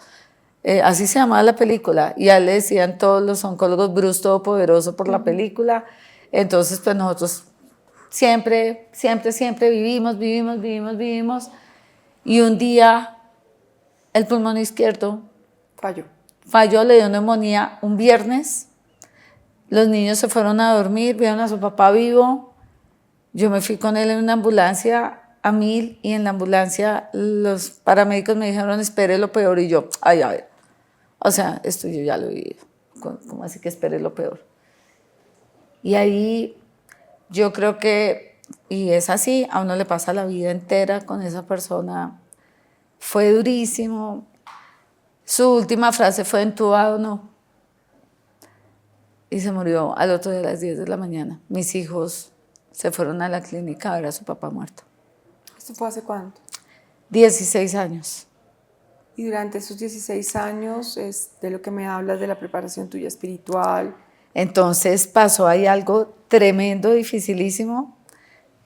Así se llamaba la película, y a él le decían todos los oncólogos Bruce Todopoderoso por la película. Entonces, pues nosotros siempre vivimos, y un día el pulmón izquierdo falló, le dio neumonía un viernes, los niños se fueron a dormir, vieron a su papá vivo, yo me fui con él en una ambulancia a 1000, y en la ambulancia los paramédicos me dijeron espere lo peor, y yo, ay, a ver, o sea, esto yo ya lo he vivido, ¿cómo así que espere lo peor? Y ahí yo creo que, y es así, a uno le pasa la vida entera con esa persona, fue durísimo. Su última frase fue entubado, no. Y se murió al otro día a las 10 de la mañana. Mis hijos se fueron a la clínica a ver a su papá muerto. ¿Esto fue hace cuánto? 16 años. Y durante esos 16 años, de lo que me hablas de la preparación tuya espiritual. Entonces pasó ahí algo tremendo, dificilísimo,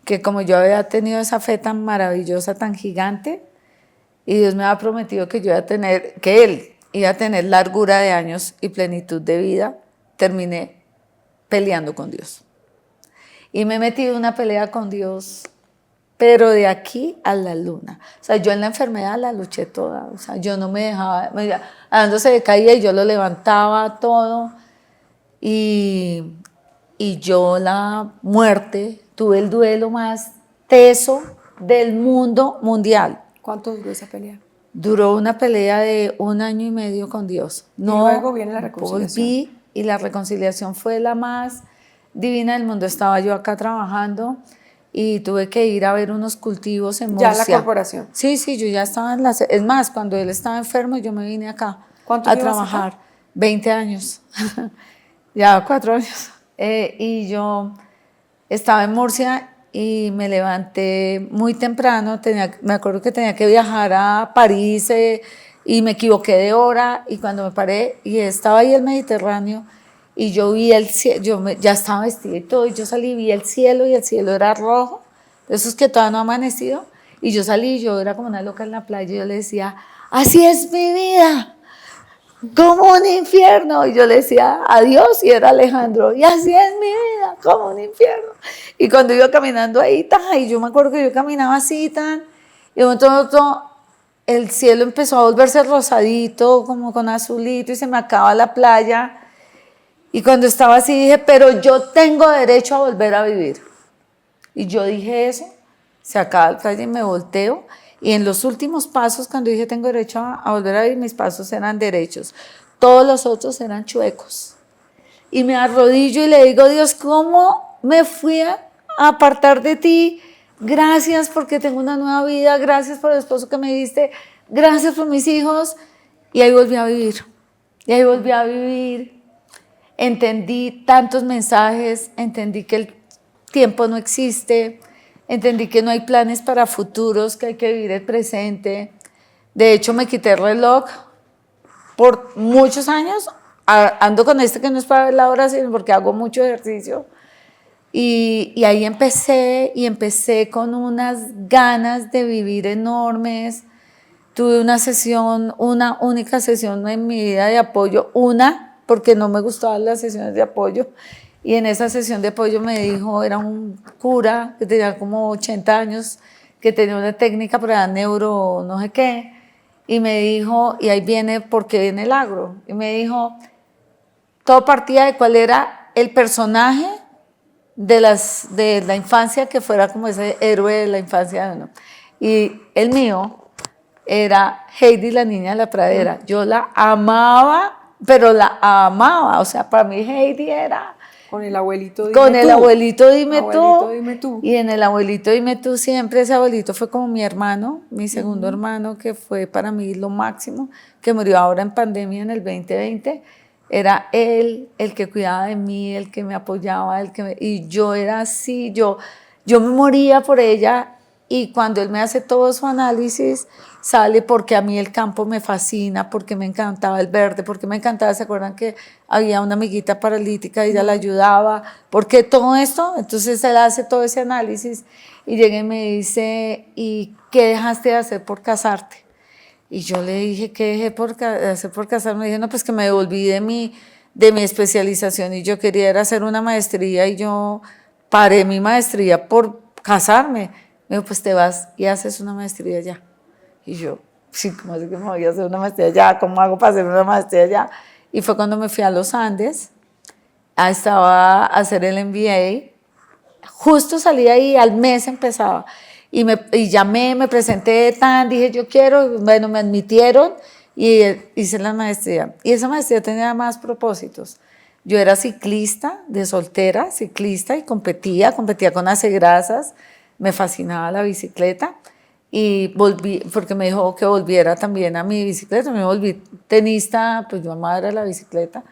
que como yo había tenido esa fe tan maravillosa, tan gigante, y Dios me había prometido que Él iba a tener largura de años y plenitud de vida, terminé peleando con Dios. Y me he metido en una pelea con Dios, pero de aquí a la luna. O sea, yo en la enfermedad la luché toda, o sea, yo no me dejaba, Ando se caía y yo lo levantaba todo, y yo la muerte, tuve el duelo más teso del mundo mundial. ¿Cuánto duró esa pelea? Duró una pelea de 1 año y medio con Dios. No, y luego viene la reconciliación. Volví, y la reconciliación fue la más divina del mundo. Estaba yo acá trabajando y tuve que ir a ver unos cultivos en Murcia. ¿Ya en la corporación? Sí, yo ya estaba en es más, cuando él estaba enfermo yo me vine acá a trabajar. Acá? 20 años, ya 4 años. Y yo estaba en Murcia y me levanté muy temprano, me acuerdo que tenía que viajar a París, y me equivoqué de hora, y cuando me paré y estaba ahí el Mediterráneo y yo vi el cielo, ya estaba vestida y todo, y yo salí y vi el cielo, y el cielo era rojo, de esos que todavía no ha amanecido, y yo salí y yo era como una loca en la playa, y yo le decía, así es mi vida, como un infierno, y yo le decía adiós, y era Alejandro, y así es mi vida, como un infierno. Y cuando iba caminando ahí, y yo me acuerdo que yo caminaba así, y de momento el cielo empezó a volverse rosadito, como con azulito, y se me acaba la playa, y cuando estaba así dije, pero yo tengo derecho a volver a vivir. Y yo dije eso, se acaba la playa y me volteo. Y en los últimos pasos, cuando dije tengo derecho a volver a vivir, mis pasos eran derechos. Todos los otros eran chuecos. Y me arrodillo y le digo, Dios, ¿cómo me fui a apartar de ti? Gracias porque tengo una nueva vida, gracias por el esposo que me diste, gracias por mis hijos. Y ahí volví a vivir. Entendí tantos mensajes, entendí que el tiempo no existe, entendí que no hay planes para futuros, que hay que vivir el presente. De hecho, me quité el reloj por muchos años. Ando con que no es para ver la hora, sino porque hago mucho ejercicio. Y ahí empecé con unas ganas de vivir enormes. Tuve una única sesión en mi vida de apoyo, porque no me gustaban las sesiones de apoyo. Y en esa sesión de apoyo me dijo, era un cura que tenía como 80 años, que tenía una técnica para neuro no sé qué, y me dijo, y ahí viene porque viene el agro, y me dijo, todo partía de cuál era el personaje de la infancia, que fuera como ese héroe de la infancia de uno. Y el mío era Heidi, la niña de la pradera. Yo la amaba, pero la amaba, o sea, para mí Heidi era... Con el abuelito dime con tú. El abuelito dime Abuelito tú. dime tú. Y en el abuelito dime tú siempre, ese abuelito fue como mi hermano, mi segundo hermano, que fue para mí lo máximo, que murió ahora en pandemia en el 2020. Era él el que cuidaba de mí, el que me apoyaba, y yo era así, yo me moría por ella. Y cuando él me hace todo su análisis, sale porque a mí el campo me fascina, porque me encantaba el verde, porque me encantaba, ¿se acuerdan que había una amiguita paralítica y ella la ayudaba? ¿Por qué todo esto? Entonces él hace todo ese análisis y llega y me dice, ¿y qué dejaste de hacer por casarte? Y yo le dije, ¿qué dejé hacer por casarme? Me dije, no, pues que me devolví de mi especialización y yo quería era hacer una maestría y yo paré mi maestría por casarme. Me dijo, pues te vas y haces una maestría ya. Y yo, sí, ¿cómo así que me voy a hacer una maestría ya? ¿Cómo hago para hacer una maestría ya? Y fue cuando me fui a los Andes, estaba a hacer el MBA. Justo salí ahí, al mes empezaba. Y llamé, me presenté, dije yo quiero, bueno, me admitieron y hice la maestría. Y esa maestría tenía más propósitos. Yo era ciclista, de soltera, ciclista, y competía con acegrasas, me fascinaba la bicicleta. Y volví, porque me dijo que volviera también a mi bicicleta, me volví tenista, pues yo amaba la bicicleta.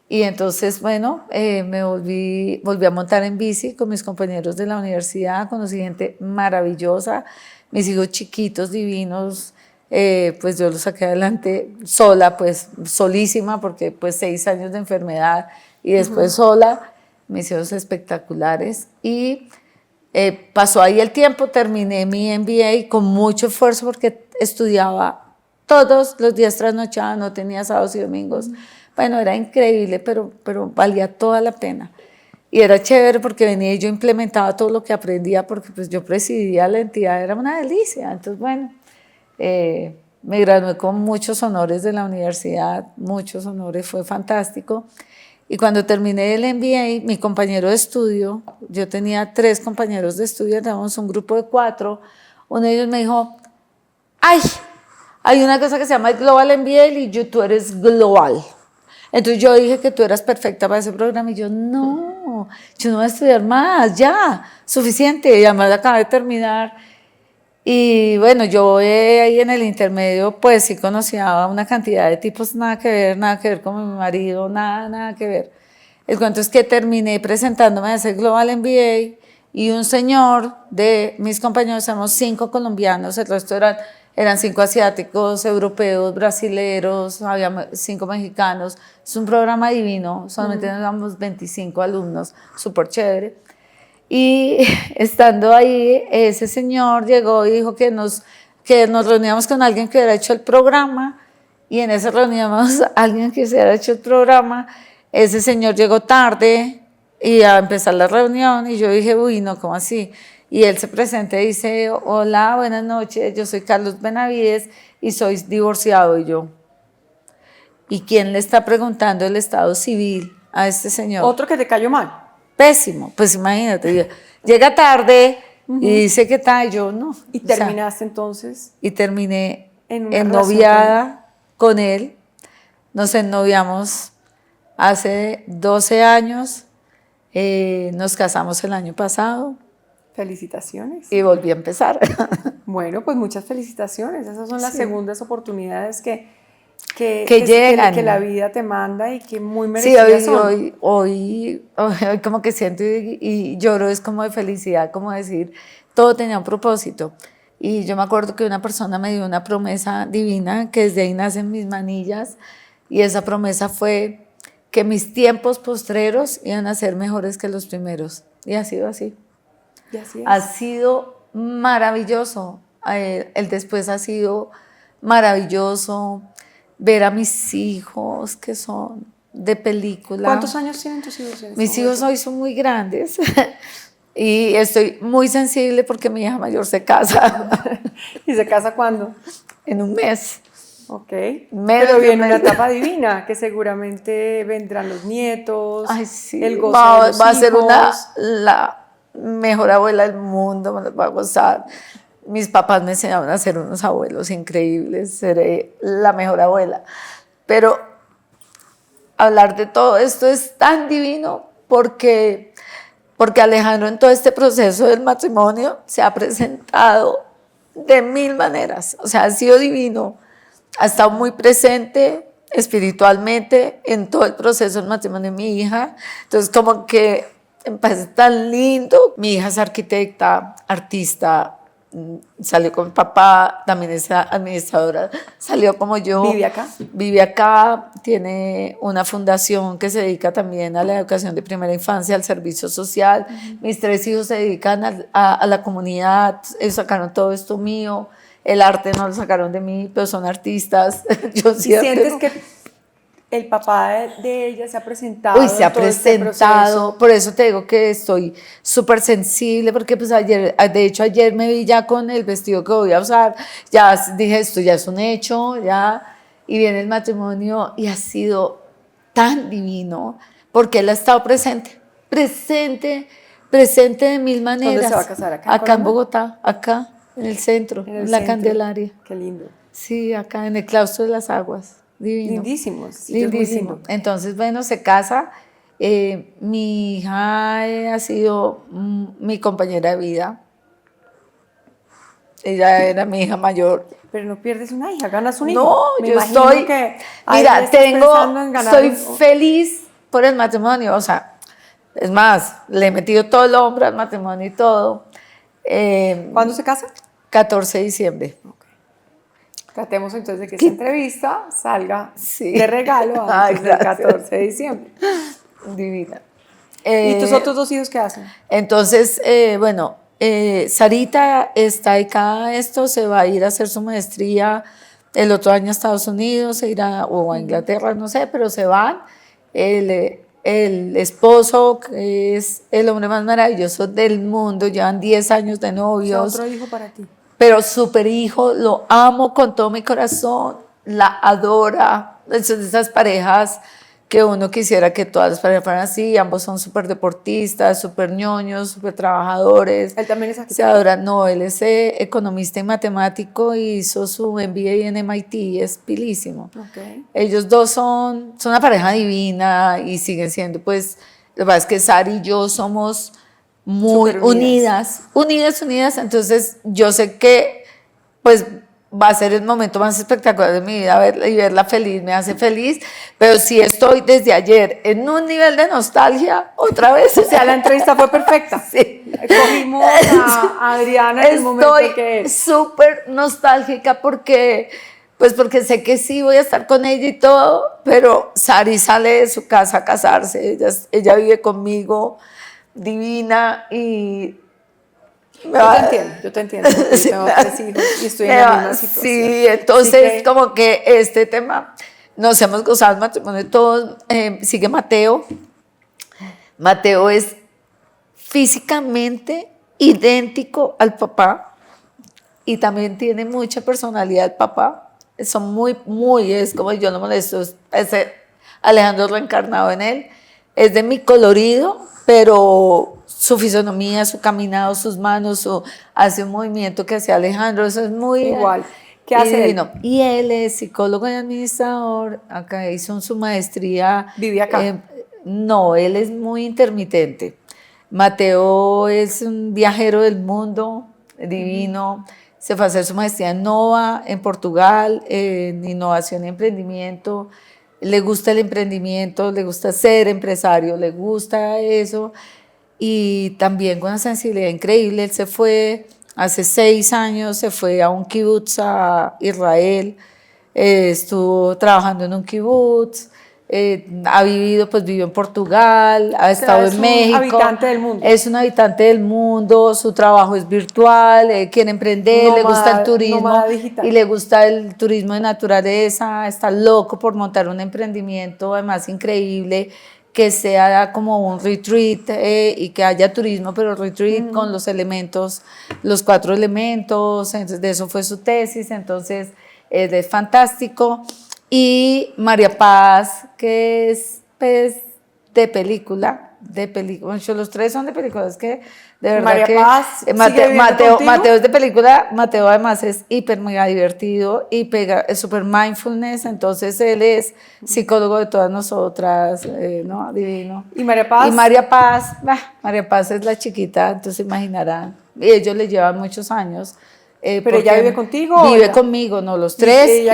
Y entonces, bueno, volví a montar en bici con mis compañeros de la universidad, conocí gente maravillosa, mis hijos chiquitos, divinos, pues yo los saqué adelante sola, pues solísima, porque pues 6 años de enfermedad y después sola, mis hijos espectaculares. Y pasó ahí el tiempo, terminé mi MBA con mucho esfuerzo porque estudiaba todos los días, trasnochaba, no tenía sábados y domingos. Bueno, era increíble, pero valía toda la pena. Y era chévere porque venía y yo implementaba todo lo que aprendía porque pues yo presidía la entidad, era una delicia. Entonces, bueno, me gradué con muchos honores de la universidad, muchos honores, fue fantástico. Y cuando terminé el MBA, mi compañero de estudio, yo tenía 3 compañeros de estudio, éramos un grupo de 4, uno de ellos me dijo, ay, hay una cosa que se llama el Global MBA y tú eres global. Entonces yo dije que tú eras perfecta para ese programa y yo no voy a estudiar más, ya, suficiente, y además acabé de terminar. Y bueno, yo ahí en el intermedio pues sí conocía una cantidad de tipos, nada que ver con mi marido, nada que ver. El cuento es que terminé presentándome a ese Global MBA y un señor de mis compañeros, éramos 5 colombianos, el resto eran 5 asiáticos, europeos, brasileros, había 5 mexicanos. Es un programa divino, solamente éramos 25 alumnos, súper chévere. Y estando ahí, ese señor llegó y dijo que nos reuníamos con alguien que hubiera hecho el programa, y en esa reuníamos a alguien que se hubiera hecho el programa. Ese señor llegó tarde y a empezar la reunión y yo dije, uy, no, ¿cómo así? Y él se presenta y dice, hola, buenas noches, yo soy Carlos Benavides y soy divorciado. Y yo, ¿y quién le está preguntando el estado civil a este señor? Otro que te cayó mal. Pésimo, pues imagínate, llega tarde y dice que tal, yo no. ¿Y terminaste entonces? Y terminé en noviada con él, nos ennoviamos hace 12 años, nos casamos el año pasado. Felicitaciones. Y volví a empezar. Bueno, pues muchas felicitaciones, esas son las segundas oportunidades que llegan. Que la vida te manda y que muy merecidas son. Sí, hoy como que siento y lloro, es como de felicidad, como decir, todo tenía un propósito. Y yo me acuerdo que una persona me dio una promesa divina, que desde ahí nacen mis manillas, y esa promesa fue que mis tiempos postreros iban a ser mejores que los primeros. Y ha sido así. Y así es. Ha sido maravilloso. El después ha sido maravilloso. Ver a mis hijos que son de película. ¿Cuántos años tienen tus hijos? Mis hijos hoy son muy grandes y estoy muy sensible porque mi hija mayor se casa. ¿Y se casa cuándo? En un mes. Ok. Pero viene una etapa divina, que seguramente vendrán los nietos. Ay, sí. El gozo de los va a ser hijos. la mejor abuela del mundo, me los va a gozar. Mis papás me enseñaron a ser unos abuelos increíbles, seré la mejor abuela. Pero hablar de todo esto es tan divino porque Alejandro en todo este proceso del matrimonio se ha presentado de 1000 maneras. O sea, ha sido divino, ha estado muy presente espiritualmente en todo el proceso del matrimonio de mi hija. Entonces, como que me parece tan lindo. Mi hija es arquitecta, artista, salió con mi papá, también es administradora, salió como yo. ¿Vive acá? Vive acá, tiene una fundación que se dedica también a la educación de primera infancia, al servicio social. Mis 3 hijos se dedican a la comunidad, ellos sacaron todo esto mío. el arte no lo sacaron de mí, pero son artistas. Yo ¿Y sí arte sientes no. que el papá de ella se ha presentado Uy, se en ha todo este presentado, proceso? por eso te digo que estoy súper sensible, porque pues ayer, de hecho ayer me vi ya con el vestido que voy a usar, ya dije esto ya es un hecho, ya, y viene el matrimonio y ha sido tan divino, porque él ha estado presente, presente, presente de mil ¿Dónde se va a maneras, casar? ¿Acá en acá en Colombia? Bogotá, acá, en el centro, En en el la centro. Candelaria, Qué lindo. sí, acá en el claustro de las aguas, divino. Lindísimo, ese sitio es muy Lindísimo. lindo. Entonces, bueno, se casa. Mi hija ha sido mi compañera de vida. Ella era mi hija mayor. Pero no pierdes una hija, ganas un hijo. No, Me yo imagino estoy, que ahí mira, estás pensando en ganar estoy un... feliz por el matrimonio. O sea, es más, le he metido todo el hombro al matrimonio y todo. ¿Cuándo se casa? 14 de diciembre. Tratemos entonces de que esta ¿Qué? entrevista salga Sí. de regalo Ay, antes del gracias. 14 de diciembre. Divina. ¿Y tus otros dos hijos qué hacen? Entonces, bueno, Sarita está dedicada a esto, se va a ir a hacer su maestría el otro año a Estados Unidos, se irá, o a Inglaterra, no sé, pero se van. El esposo, que es el hombre más maravilloso del mundo, llevan 10 años de O sea, novios, otro hijo para ti. pero súper hijo, lo amo con todo mi corazón, la adora. Es de esas parejas que uno quisiera que todas las parejas fueran así, ambos son súper deportistas, súper ñoños, súper trabajadores, Él también es se arquitecto. adoran. No, él es economista y matemático y hizo su MBA en MIT, es pilísimo. Ok. Ellos dos son una pareja divina y siguen siendo, pues, lo que pasa es que Sari y yo somos muy Súper unidas. unidas, entonces yo sé que, pues, va a ser el momento más espectacular de mi vida, verla y verla feliz, me hace feliz, pero sí estoy desde ayer en un nivel de nostalgia, otra vez. O sea, la entrevista fue perfecta. Sí. Cogimos a Adriana en el momento que Estoy es. súper nostálgica porque, pues porque sé que sí voy a estar con ella y todo, pero Sari sale de su casa a casarse, ella vive conmigo, divina, y Yo te entiendo, porque yo tengo 3 hijos y estoy en la misma situación. Sí, entonces Así que, como que este tema nos hemos gozado el matrimonio todos. Sigue Mateo. Mateo es físicamente idéntico al papá y también tiene mucha personalidad el papá. Son es como yo no molesto, ese Alejandro reencarnado en él. Es de mi colorido, pero su fisonomía, su caminado, sus manos, hace un movimiento que hace Alejandro, eso es muy igual. ¿Qué hace él? divino. Y él es psicólogo y administrador, acá hizo su maestría. ¿Vive acá? No, él es muy intermitente. Mateo es un viajero del mundo, divino. Se fue a hacer su maestría en Nova, en Portugal, en innovación y emprendimiento. Le gusta el emprendimiento, le gusta ser empresario, le gusta eso. Y también con una sensibilidad increíble. Él se fue hace 6 años, se fue a un kibutz a Israel, estuvo trabajando en un kibutz, ha vivido, pues vivió en Portugal, ha estado en México. Es un habitante del mundo. Es un habitante del mundo, su trabajo es virtual, quiere emprender, le gusta el turismo y le gusta el turismo de naturaleza, está loco por montar un emprendimiento además increíble que sea como un retreat y que haya turismo, pero retreat con los elementos, los 4 elementos, entonces de eso fue su tesis, entonces es fantástico. Y María Paz, que es pues, de película, bueno, los 3 son de película, es que de verdad María que Paz, Mateo es de película, Mateo además es hiper mega divertido y es súper mindfulness, entonces él es psicólogo de todas nosotras, ¿no? Divino. ¿Y María Paz? Y María Paz es la chiquita, entonces imaginarán, y ellos le llevan muchos años. ¿Pero ella vive contigo? Vive conmigo, no, los tres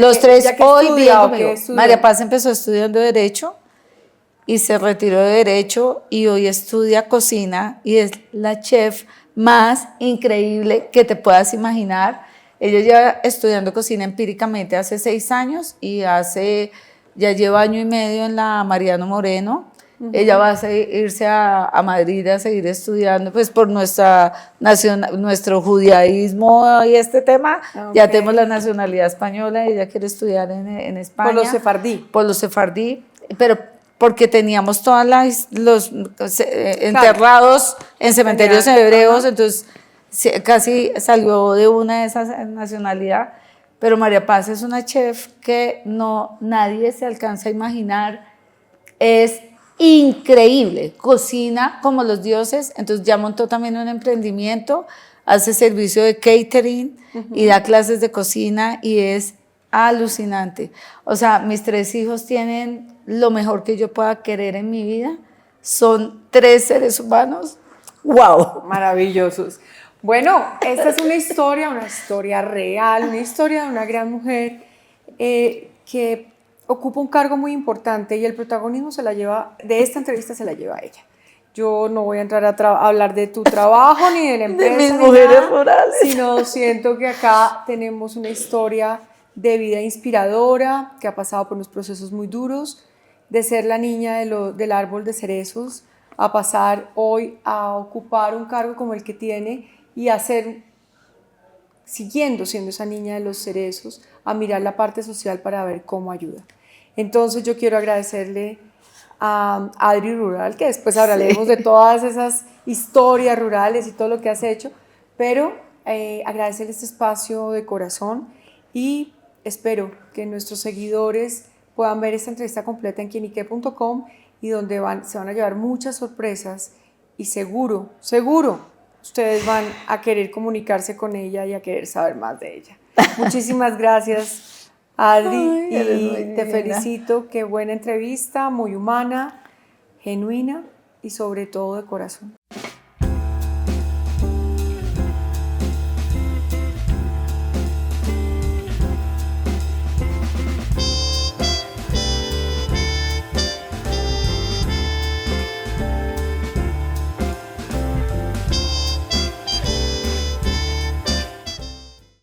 hoy viven conmigo. María Paz empezó estudiando Derecho y se retiró de Derecho y hoy estudia cocina y es la chef más increíble que te puedas imaginar. Ella lleva estudiando cocina empíricamente hace 6 años y ya lleva 1 año y medio en la Mariano Moreno. Ella va a irse a Madrid a seguir estudiando, pues por nuestro judaísmo y este tema, ya tenemos la nacionalidad española, ella quiere estudiar en España. Por los sefardí. Por los sefardí, pero porque teníamos todos los enterrados en cementerios hebreos, entonces casi salió de una de esas nacionalidades. Pero María Paz es una chef que nadie se alcanza a imaginar, es increíble, cocina como los dioses, entonces ya montó también un emprendimiento, hace servicio de catering y da clases de cocina y es alucinante. O sea, mis 3 hijos tienen lo mejor que yo pueda querer en mi vida, son 3 seres humanos, ¡wow! Maravillosos. Bueno, esta es una historia real, una historia de una gran mujer que ocupa un cargo muy importante y el protagonismo de esta entrevista se la lleva a ella. Yo no voy a entrar a hablar de tu trabajo ni de la empresa, de mis mujeres rurales, sino siento que acá tenemos una historia de vida inspiradora que ha pasado por unos procesos muy duros, de ser la niña del árbol de cerezos a pasar hoy a ocupar un cargo como el que tiene y siguiendo siendo esa niña de los cerezos, a mirar la parte social para ver cómo ayuda. Entonces yo quiero agradecerle a Adri Rural, que después hablaremos de todas esas historias rurales y todo lo que has hecho, pero agradecerle este espacio de corazón y espero que nuestros seguidores puedan ver esta entrevista completa en quienique.com y donde se van a llevar muchas sorpresas y seguro ustedes van a querer comunicarse con ella y a querer saber más de ella. Muchísimas gracias, Adri, y te felicito. Qué buena entrevista, muy humana, genuina y sobre todo de corazón.